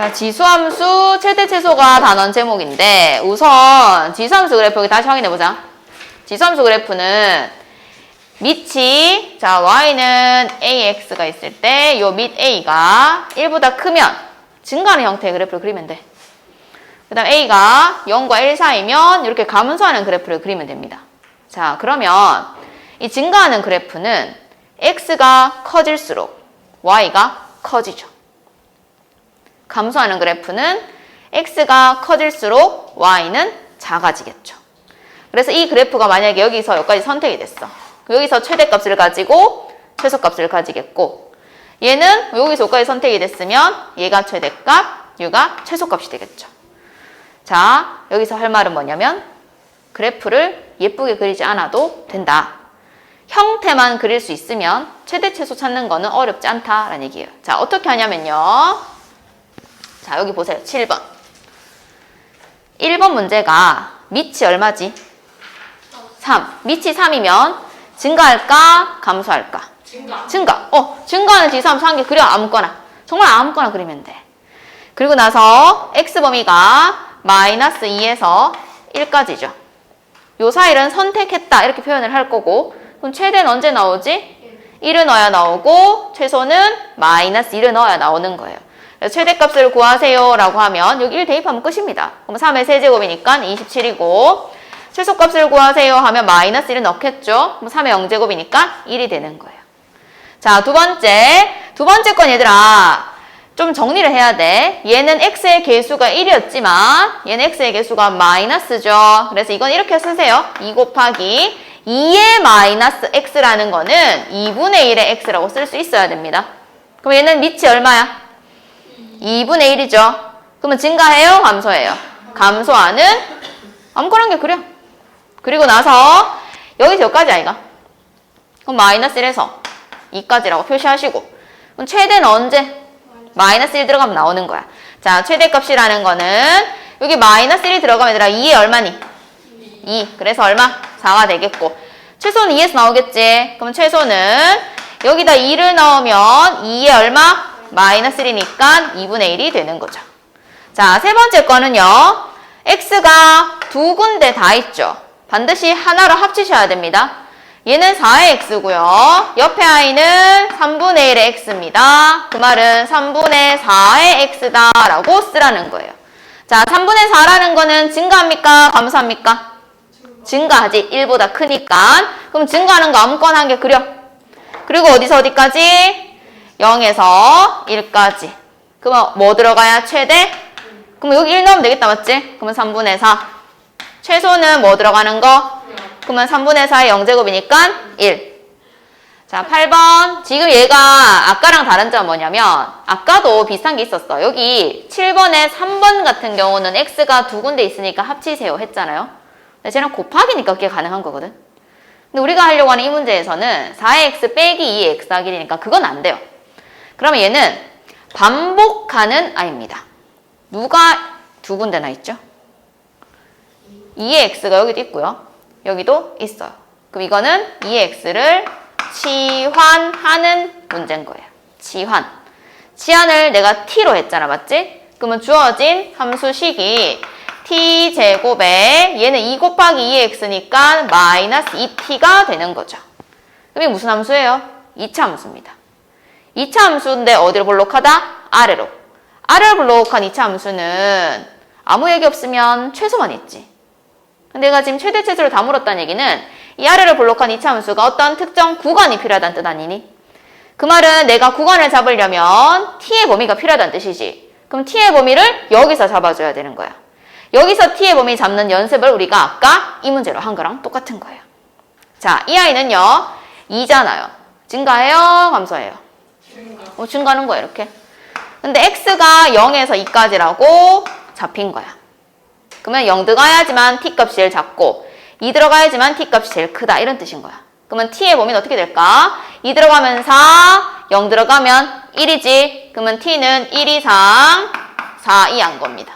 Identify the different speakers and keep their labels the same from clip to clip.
Speaker 1: 자, 지수함수 최대 최소가 단원 제목인데 우선 지수함수 그래프 여기 다시 확인해보자. 지수함수 그래프는 밑이 자 y는 ax가 있을 때 요 밑 a가 1보다 크면 증가하는 형태의 그래프를 그리면 돼. 그 다음 a가 0과 1 사이면 이렇게 감소하는 그래프를 그리면 됩니다. 자 그러면 이 증가하는 그래프는 x가 커질수록 y가 커지죠. 감소하는 그래프는 x가 커질수록 y는 작아지겠죠. 그래서 이 그래프가 만약에 여기서 여기까지 선택이 됐어. 여기서 최대값을 가지고 최소값을 가지겠고 얘는 여기서 여기까지 선택이 됐으면 얘가 최대값, 얘가 최소값이 되겠죠. 자, 여기서 할 말은 뭐냐면 그래프를 예쁘게 그리지 않아도 된다. 형태만 그릴 수 있으면 최대 최소 찾는 거는 어렵지 않다라는 얘기예요. 자, 어떻게 하냐면요. 자, 여기 보세요. 7번. 1번 문제가 밑이 얼마지? 3. 밑이 3이면 증가할까? 감소할까? 증가. 증가하는 지수함수 한 개 그려. 아무거나. 정말 아무거나 그리면 돼. 그리고 나서 x범위가 마이너스 2에서 1까지죠. 요 사이를 선택했다. 이렇게 표현을 할 거고 그럼 최대는 언제 나오지? 1을 넣어야 나오고 최소는 마이너스 1을 넣어야 나오는 거예요. 최대값을 구하세요 라고 하면 여기 1 대입하면 끝입니다. 그럼 3의 세제곱이니까 27이고 최소값을 구하세요 하면 마이너스 1을 넣겠죠. 그럼 3의 0제곱이니까 1이 되는 거예요. 자, 두 번째 건 얘들아 좀 정리를 해야 돼. 얘는 x의 개수가 1이었지만 얘는 x의 개수가 마이너스죠. 그래서 이건 이렇게 쓰세요. 2 곱하기 2의 마이너스 x라는 거는 2분의 1의 x라고 쓸 수 있어야 됩니다. 그럼 얘는 밑이 얼마야? 2분의 1이죠. 그러면 증가해요? 감소해요? 감소하는 아무거나 한 개 그려. 그리고 나서 여기서 여기까지 아이가? 그럼 마이너스 1에서 2까지라고 표시하시고 그럼 최대는 언제? 마이너스 1 들어가면 나오는 거야. 자, 최대값이라는 거는 여기 마이너스 1이 들어가면 얘들아 2에 얼마니? 2. 그래서 얼마? 4가 되겠고 최소는 2에서 나오겠지. 그럼 최소는 여기다 2를 넣으면 2에 얼마? 마이너스 1이니까 2분의 1이 되는 거죠. 자, 세 번째 거는요. x가 두 군데 다 있죠. 반드시 하나로 합치셔야 됩니다. 얘는 4의 x고요. 옆에 i는 3분의 1의 x입니다. 그 말은 3분의 4의 x다 라고 쓰라는 거예요. 자, 3분의 4라는 거는 증가합니까? 감소합니까? 증가하지. 1보다 크니까. 그럼 증가하는 거 아무거나 한 개 그려. 그리고 어디서 어디까지? 0에서 1까지. 그러면 뭐 들어가야 최대? 그러면 여기 1 넣으면 되겠다, 맞지? 그러면 3분의 4. 최소는 뭐 들어가는 거? 그러면 3분의 4의 0제곱이니까 1. 자, 8번. 지금 얘가 아까랑 다른 점은 뭐냐면 아까도 비슷한 게 있었어. 여기 7번에 3번 같은 경우는 x가 두 군데 있으니까 합치세요 했잖아요. 근데 쟤는 곱하기니까 그게 가능한 거거든. 근데 우리가 하려고 하는 이 문제에서는 4의 x 빼기 2의 x 하기 되니까 그건 안 돼요. 그러면 얘는 반복하는 i입니다. 누가 두 군데나 있죠? 2의 x가 여기도 있고요. 여기도 있어요. 그럼 이거는 2의 x를 치환하는 문제인 거예요. 치환. 치환을 내가 t로 했잖아. 맞지? 그러면 주어진 함수식이 t제곱에 얘는 2 곱하기 2의 x니까 마이너스 2t가 되는 거죠. 그럼 이게 무슨 함수예요? 2차 함수입니다. 2차 함수인데 어디로 볼록하다? 아래로. 아래로 볼록한 2차 함수는 아무 얘기 없으면 최소만 있지. 내가 지금 최대 최소를 다 물었다는 얘기는 이 아래로 볼록한 2차 함수가 어떤 특정 구간이 필요하다는 뜻 아니니? 그 말은 내가 구간을 잡으려면 t의 범위가 필요하다는 뜻이지. 그럼 t의 범위를 여기서 잡아줘야 되는 거야. 여기서 t의 범위 잡는 연습을 우리가 아까 이 문제로 한 거랑 똑같은 거예요. 자, 이 아이는요 2잖아요. 증가해요? 감소해요? 증가하는 거야 이렇게. 근데 x가 0에서 2까지라고 잡힌 거야. 그러면 0 들어가야지만 t값이 제일 작고 2 들어가야지만 t값이 제일 크다 이런 뜻인 거야. 그러면 t의 범위는 어떻게 될까? 2 들어가면 4, 0 들어가면 1이지. 그러면 t는 1 이상 4 이한 겁니다.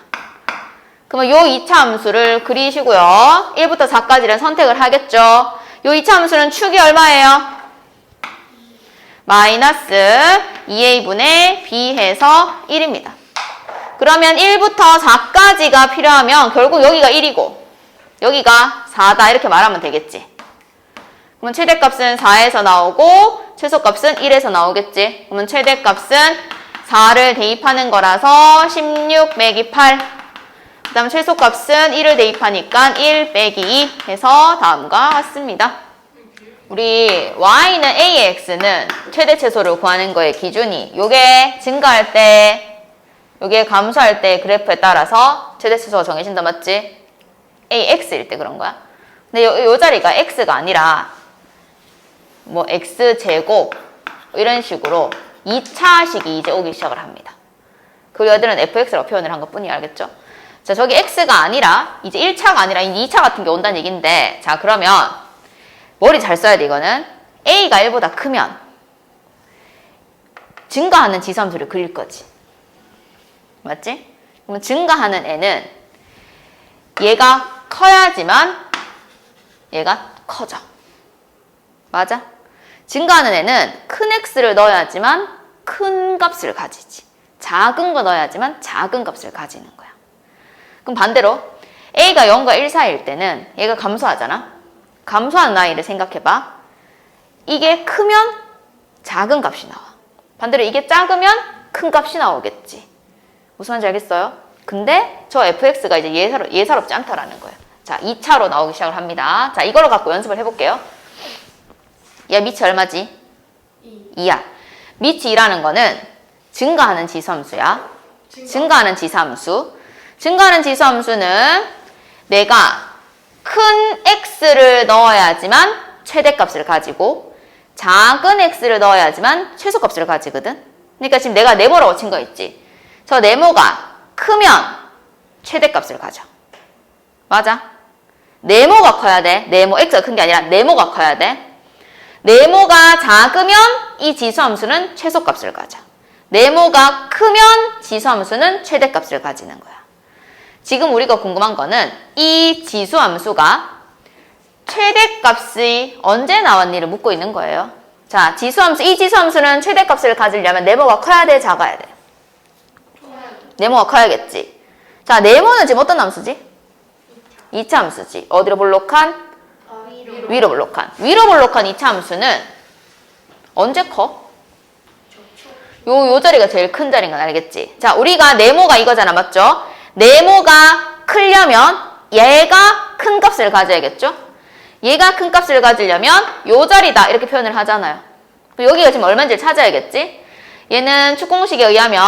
Speaker 1: 그러면 요 2차 함수를 그리시고요. 1부터 4까지는 선택을 하겠죠. 요 2차 함수는 축이 얼마예요? 마이너스 2a분의 b 해서 1입니다. 그러면 1부터 4까지가 필요하면 결국 여기가 1이고 여기가 4다 이렇게 말하면 되겠지. 그러면 최대값은 4에서 나오고 최소값은 1에서 나오겠지. 그러면 최대값은 4를 대입하는 거라서 16 빼기 8. 그 다음 최소값은 1을 대입하니까 1 빼기 2 해서 다음과 같습니다. 우리 y는 a의 x는 최대 최소를 구하는 거의 기준이 요게 증가할 때 요게 감소할 때 그래프에 따라서 최대 최소가 정해진다 맞지? ax일 때 그런 거야. 근데 요 자리가 x가 아니라 뭐 x제곱 이런 식으로 2차식이 이제 오기 시작을 합니다. 그 여들은 fx라고 표현을 한 것뿐이야. 알겠죠? 자, 저기 x가 아니라 이제 1차가 아니라 2차 같은 게 온다는 얘기인데 자, 그러면 머리 잘 써야 돼. 이거는 a가 1보다 크면 증가하는 지수함수를 그릴 거지. 맞지? 그러면 증가하는 애는 얘가 커야지만 얘가 커져. 맞아? 증가하는 애는 큰 x를 넣어야지만 큰 값을 가지지. 작은 거 넣어야지만 작은 값을 가지는 거야. 그럼 반대로 a가 0과 1 사이일 때는 얘가 감소하잖아. 감소하는 아이를 생각해봐. 이게 크면 작은 값이 나와. 반대로 이게 작으면 큰 값이 나오겠지. 무슨 말인지 알겠어요? 근데 저 fx가 이제 예사롭지 않다라는 거예요. 자, 2차로 나오기 시작을 합니다. 자, 이걸로 갖고 연습을 해볼게요. 얘 밑이 얼마지? 2야. 밑이 2라는 거는 증가하는 지수함수야. 증가하는 지수함수. 증가하는 지수함수는 내가 큰 x를 넣어야지만 최대값을 가지고 작은 x를 넣어야지만 최소값을 가지거든. 그러니까 지금 내가 네모라고 친 거 있지. 저 네모가 크면 최대값을 가져. 맞아? 네모가 커야 돼. 네모, x가 큰 게 아니라 네모가 커야 돼. 네모가 작으면 이 지수함수는 최소값을 가져. 네모가 크면 지수함수는 최대값을 가지는 거야. 지금 우리가 궁금한 거는 이 지수함수가 최대값이 언제 나왔니를 묻고 있는 거예요. 자, 지수함수, 이 지수함수는 최대값을 가지려면 네모가 커야 돼, 작아야 돼? 네모가 커야겠지. 자, 네모는 지금 어떤 함수지? 2차 함수지. 어디로 볼록한? 위로 볼록한. 위로 볼록한 2차 함수는 언제 커? 요 자리가 제일 큰 자리인 건 알겠지? 자, 우리가 네모가 이거잖아, 맞죠? 네모가 크려면 얘가 큰 값을 가져야겠죠? 얘가 큰 값을 가지려면 요 자리다 이렇게 표현을 하잖아요. 여기가 지금 얼마인지를 찾아야겠지? 얘는 축공식에 의하면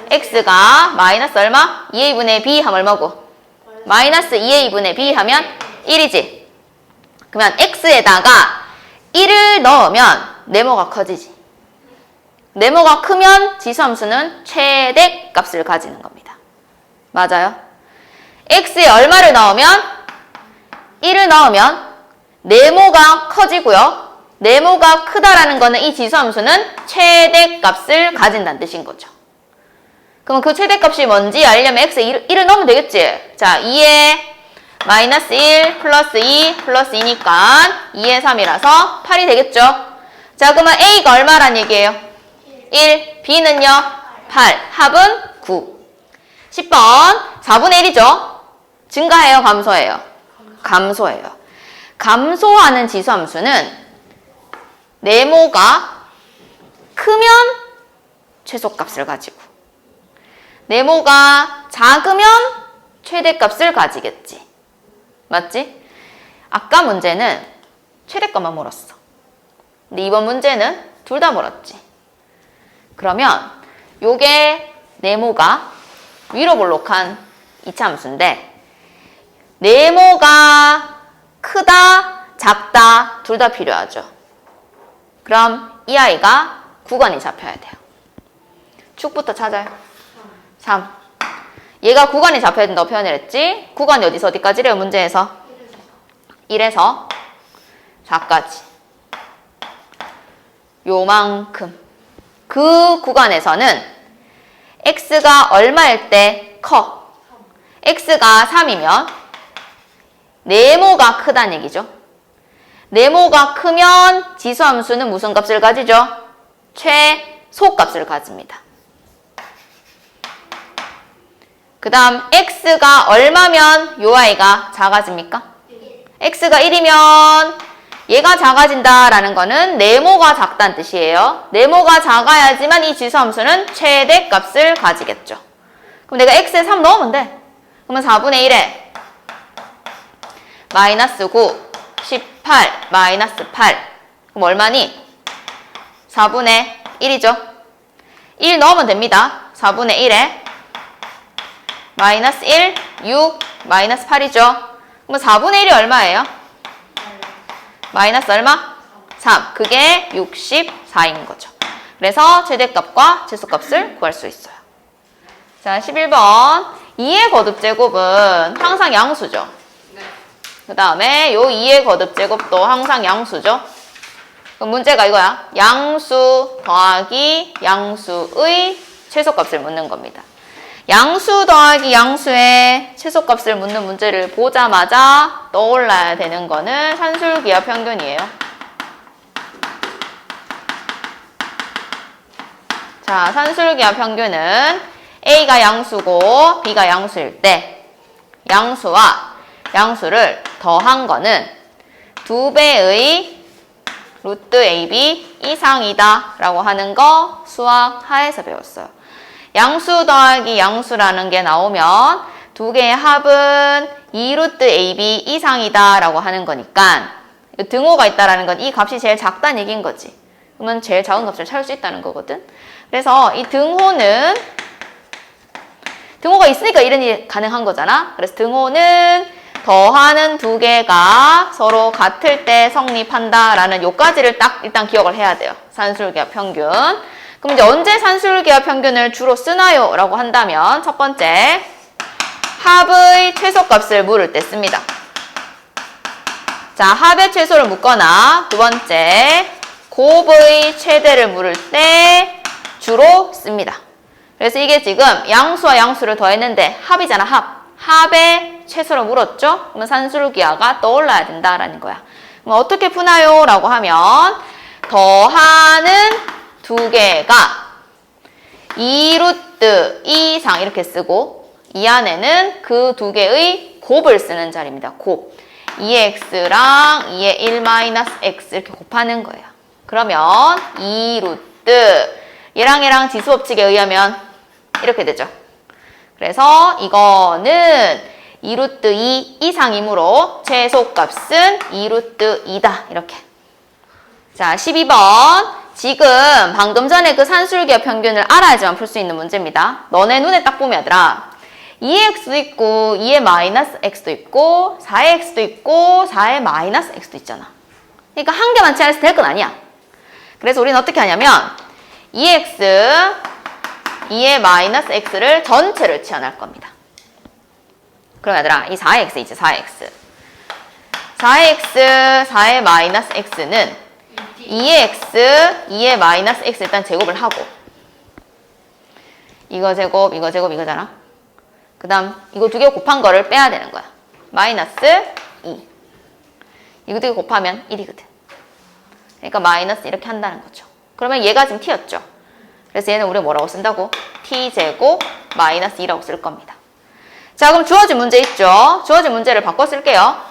Speaker 1: x가 마이너스 얼마? 2a분의 b 하면 얼마고? 마이너스 2a분의 b 하면 1이지. 그러면 x에다가 1을 넣으면 네모가 커지지. 네모가 크면 지수함수는 최대값을 가지는 겁니다. 맞아요? x에 얼마를 넣으면? 1을 넣으면 네모가 커지고요. 네모가 크다라는 거는 이 지수함수는 최대값을 가진다는 뜻인 거죠. 그럼 그 최대값이 뭔지 알려면 x에 1을 넣으면 되겠지? 자, 2에 마이너스 1 플러스 2 플러스 2니까 2에 3이라서 8이 되겠죠? 자, 그러면 a가 얼마란 얘기예요? 1, b는요? 8, 합은 9. 10번 4분의 1이죠? 증가해요? 감소해요? 감소해요. 감소하는 지수함수는 네모가 크면 최소값을 가지고 네모가 작으면 최대값을 가지겠지. 맞지? 아까 문제는 최대값만 물었어. 근데 이번 문제는 둘 다 물었지. 그러면 요게 네모가 위로 볼록한 2차 함수인데 네모가 크다, 작다 둘 다 필요하죠. 그럼 이 아이가 구간이 잡혀야 돼요. 축부터 찾아요. 3. 얘가 구간이 잡혀야 된다고 표현을 했지. 구간이 어디서 어디까지래요? 문제에서 1에서 4까지. 요만큼. 그 구간에서는 x가 얼마일 때 커? x가 3이면 네모가 크다는 얘기죠. 네모가 크면 지수함수는 무슨 값을 가지죠? 최소값을 가집니다. 그 다음 x가 얼마면 요 아이가 작아집니까? x가 1이면 얘가 작아진다라는 거는 네모가 작다는 뜻이에요. 네모가 작아야지만 이 지수함수는 최대값을 가지겠죠. 그럼 내가 x에 3 넣으면 돼. 그러면 4분의 1에 마이너스 9, 18, 마이너스 8. 그럼 얼마니? 4분의 1이죠. 1 넣으면 됩니다. 4분의 1에 마이너스 1, 6, 마이너스 8이죠. 그럼 4분의 1이 얼마예요? 마이너스 얼마? 3. 그게 64인 거죠. 그래서 최대값과 최소값을 구할 수 있어요. 자, 11번. 2의 거듭제곱은 항상 양수죠. 그 다음에 요 2의 거듭제곱도 항상 양수죠. 그럼 문제가 이거야. 양수 더하기 양수의 최소값을 묻는 겁니다. 양수 더하기 양수의 최소값을 묻는 문제를 보자마자 떠올라야 되는 거는 산술기하 평균이에요. 자, 산술기하 평균은 A가 양수고 B가 양수일 때 양수와 양수를 더한 거는 2배의 루트 AB 이상이다 라고 하는 거 수학 하에서 배웠어요. 양수 더하기 양수라는 게 나오면 두 개의 합은 2루트 AB 이상이다 라고 하는 거니까 등호가 있다라는 건 이 값이 제일 작다는 얘기인 거지. 그러면 제일 작은 값을 찾을 수 있다는 거거든. 그래서 이 등호가 있으니까 이런 일이 가능한 거잖아. 그래서 등호는 더하는 두 개가 서로 같을 때 성립한다라는 요까지를 딱 일단 기억을 해야 돼요. 산술기하 평균. 그럼 이제 언제 산술기하 평균을 주로 쓰나요? 라고 한다면 첫 번째, 합의 최소값을 물을 때 씁니다. 자, 합의 최소를 묻거나 두 번째, 곱의 최대를 물을 때 주로 씁니다. 그래서 이게 지금 양수와 양수를 더했는데 합이잖아, 합. 합의 최소를 물었죠? 그러면 산술기하가 떠올라야 된다라는 거야. 그럼 어떻게 푸나요? 라고 하면 더하는 두 개가 2루트 이상 이렇게 쓰고 이 안에는 그 두 개의 곱을 쓰는 자리입니다. 곱. 2x랑 2의 1-x 이렇게 곱하는 거예요. 그러면 2루트 얘랑 지수법칙에 의하면 이렇게 되죠. 그래서 이거는 2루트 2 이상이므로 최소값은 2루트 2다. 이렇게. 자, 12번. 지금 방금 전에 그 산술기하 평균을 알아야지만 풀 수 있는 문제입니다. 너네 눈에 딱 보면 얘들아 2x도 있고 2의 마이너스 x도 있고 4의 x도 있고 4의 마이너스 x도 있잖아. 그러니까 한 개만 치환해서 될 건 아니야. 그래서 우리는 어떻게 하냐면 2x 2의 마이너스 x를 전체를 치환할 겁니다. 그럼 얘들아 이 4x 있지 4x 4x 4의 마이너스 x는 2x 2의 마이너스 x 일단 제곱을 하고 이거 제곱 이거잖아. 그 다음 이거 두 개 곱한 거를 빼야 되는 거야. 마이너스 2 이거 두 개 곱하면 1이거든. 그러니까 마이너스 이렇게 한다는 거죠. 그러면 얘가 지금 t였죠. 그래서 얘는 우리가 뭐라고 쓴다고? t제곱 마이너스 2라고 쓸 겁니다. 자, 그럼 주어진 문제 있죠? 주어진 문제를 바꿔 쓸게요.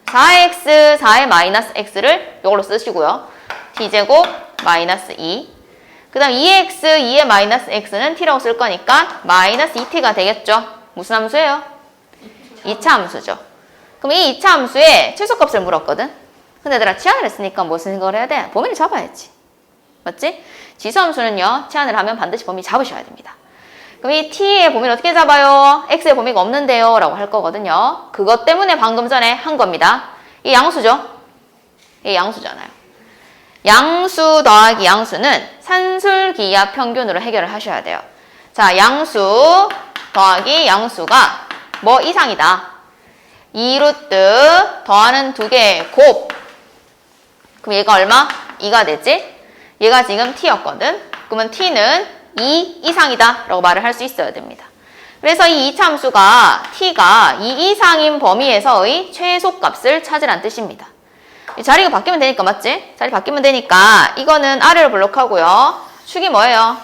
Speaker 1: 4x 4의 마이너스 x를 이걸로 쓰시고요. t제곱 마이너스 2. 그 다음 2x 2의 마이너스 x는 t라고 쓸 거니까 마이너스 2t가 되겠죠. 무슨 함수예요? 2차 함수죠. 그럼 이 2차 함수의 최소값을 물었거든. 근데 얘들아 치환을 했으니까 무슨 생각을 해야 돼? 범위를 잡아야지. 맞지? 지수함수는요. 치환을 하면 반드시 범위 잡으셔야 됩니다. 그럼 이 t의 범위를 어떻게 잡아요? x의 범위가 없는데요 라고 할 거거든요. 그것 때문에 방금 전에 한 겁니다. 이 양수죠? 이 양수잖아요. 양수 더하기 양수는 산술기하 평균으로 해결을 하셔야 돼요. 자, 양수 더하기 양수가 뭐 이상이다. 2루트 더하는 두 개의 곱. 그럼 얘가 얼마? 2가 되지? 얘가 지금 t였거든. 그러면 t는 2 이상이다 라고 말을 할 수 있어야 됩니다. 그래서 이 2차 함수가 t가 2 이상인 범위에서의 최소값을 찾으란 뜻입니다. 자리가 바뀌면 되니까 맞지? 자리 바뀌면 되니까 이거는 아래로 블록하고요. 축이 뭐예요?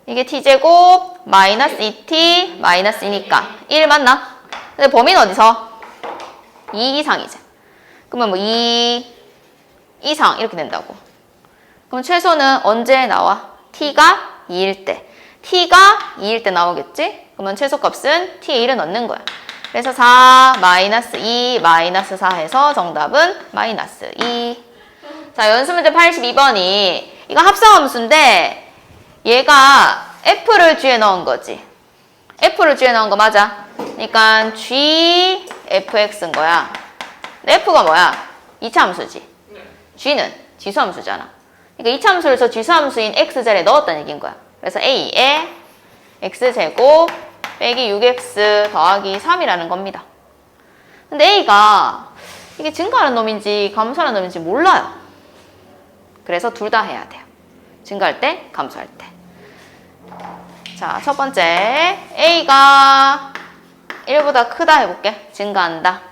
Speaker 1: 이게 t제곱 마이너스 2t 마이너스 2니까 1 맞나? 근데 범위는 어디서? 2 이상이지. 그러면 뭐 2 이상 이렇게 된다고. 그럼 최소는 언제 나와? t가 2일 때. t가 2일 때 나오겠지? 그러면 최소값은 t의 1을 넣는 거야. 그래서 4 마이너스 2 마이너스 4 해서 정답은 마이너스 2. 자, 연습문제 82번이 이거 합성함수인데 얘가 f를 g에 넣은 거지. f를 g에 넣은 거 맞아. 그러니까 g fx인 거야. f가 뭐야? 2차 함수지. g는 지수함수잖아. 그러니까 2차 함수를 저 지수함수인 x자리에 넣었다는 얘기인 거야. 그래서 a에 x제곱 빼기 6x 더하기 3이라는 겁니다. 근데 a가 이게 증가하는 놈인지 감소하는 놈인지 몰라요. 그래서 둘 다 해야 돼요. 증가할 때, 감소할 때. 자, 첫 번째 a가 1보다 크다 해볼게. 증가한다.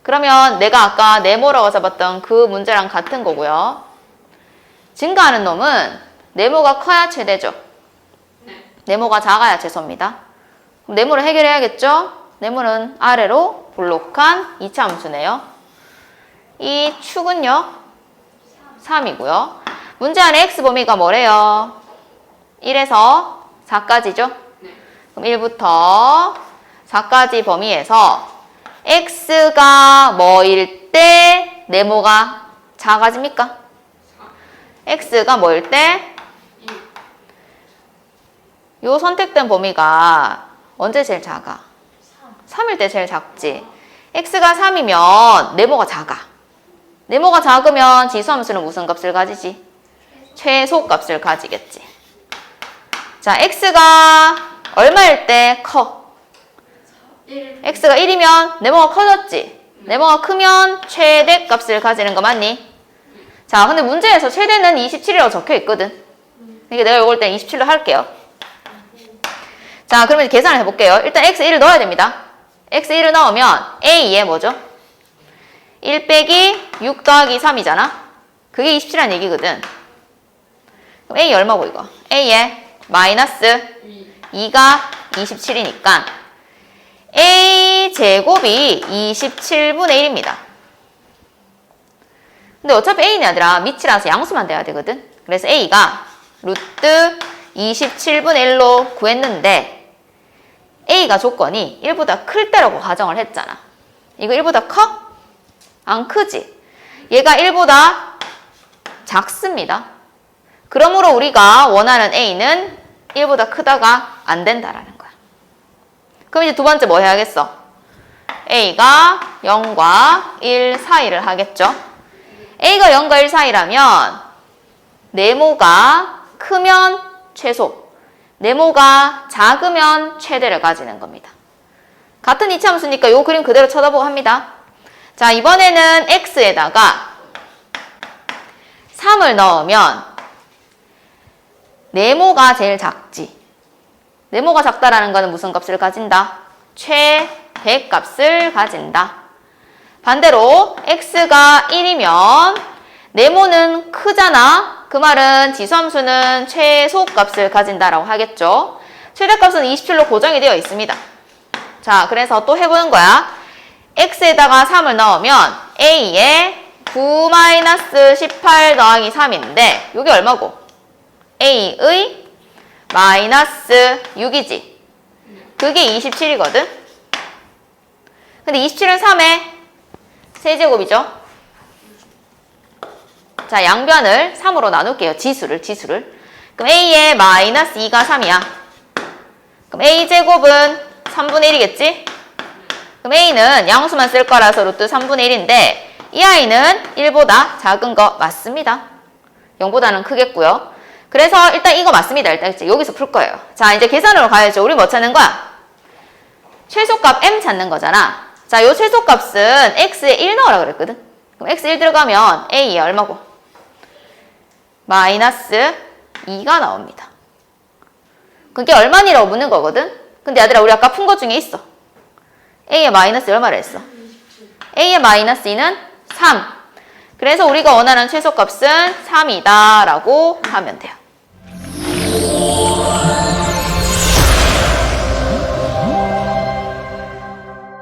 Speaker 1: 그러면 내가 아까 네모라고 잡았던 그 문제랑 같은 거고요. 증가하는 놈은 네모가 커야 최대죠. 네모가 작아야 최소입니다. 그럼 네모를 해결해야겠죠? 네모는 아래로 볼록한 2차 함수네요. 이 축은요? 3이고요. 문제 안에 x 범위가 뭐래요? 1에서 4까지죠? 그럼 1부터 4까지 범위에서 x가 뭐일 때 네모가 작아집니까? x가 뭐일 때? 요 선택된 범위가 언제 제일 작아? 3일 때 제일 작지. x가 3이면 네모가 작아. 네모가 작으면 지수함수는 무슨 값을 가지지? 최소값을 가지겠지. 자, x가 얼마일 때 커? x가 1이면 네모가 커졌지. 네모가 크면 최대값을 가지는 거 맞니? 자, 근데 문제에서 최대는 27이라고 적혀 있거든. 그러니까 내가 이걸 땐 27로 할게요. 자, 그러면 계산을 해볼게요. 일단 x1을 넣어야 됩니다. x1을 넣으면 a에 뭐죠? 1 빼기 6 더하기 3이잖아. 그게 27이라는 얘기거든. 그럼 a 얼마고 이거? a에 마이너스 2가 27이니까 a 제곱이 27분의 1입니다. 근데 어차피 a는 아니라 밑이라서 양수만 돼야 되거든. 그래서 a가 루트 27분의 1로 구했는데 a가 조건이 1보다 클 때라고 가정을 했잖아. 이거 1보다 커? 안 크지? 얘가 1보다 작습니다. 그러므로 우리가 원하는 a는 1보다 크다가 안 된다라는 거야. 그럼 이제 두 번째 뭐 해야겠어? a가 0과 1 사이를 하겠죠. a가 0과 1 사이라면 네모가 크면 최소, 네모가 작으면 최대를 가지는 겁니다. 같은 2차 함수니까 이 그림 그대로 쳐다보고 합니다. 자, 이번에는 x에다가 3을 넣으면 네모가 제일 작지. 네모가 작다라는 거는 무슨 값을 가진다? 최대값을 가진다. 반대로 x가 1이면 네모는 크잖아. 그 말은 지수함수는 최소값을 가진다라고 하겠죠. 최대값은 27로 고정이 되어 있습니다. 자, 그래서 또 해보는 거야. x에다가 3을 넣으면 a에 9-18 더하기 3인데 이게 얼마고? a의 마이너스 6이지. 그게 27이거든. 근데 27은 3의 세제곱이죠. 자, 양변을 3으로 나눌게요. 지수를. 그럼 a의 마이너스 2가 3이야. 그럼 a제곱은 3분의 1이겠지? 그럼 a는 양수만 쓸 거라서 루트 3분의 1인데 이 아이는 1보다 작은 거 맞습니다. 0보다는 크겠고요. 그래서 일단 이거 맞습니다. 일단 이제 여기서 풀 거예요. 자, 이제 계산으로 가야죠. 우리 뭐 찾는 거야? 최소값 m 찾는 거잖아. 자, 요 최소값은 x에 1 넣으라 그랬거든. 그럼 x 1 들어가면 a에 얼마고? 마이너스 2가 나옵니다. 그게 얼마니라고 묻는 거거든. 근데 얘들아, 우리 아까 푼 것 중에 있어. a의 마이너스 얼마를 했어? a의 마이너스 2는 3. 그래서 우리가 원하는 최소값은 3이다 라고 하면 돼요.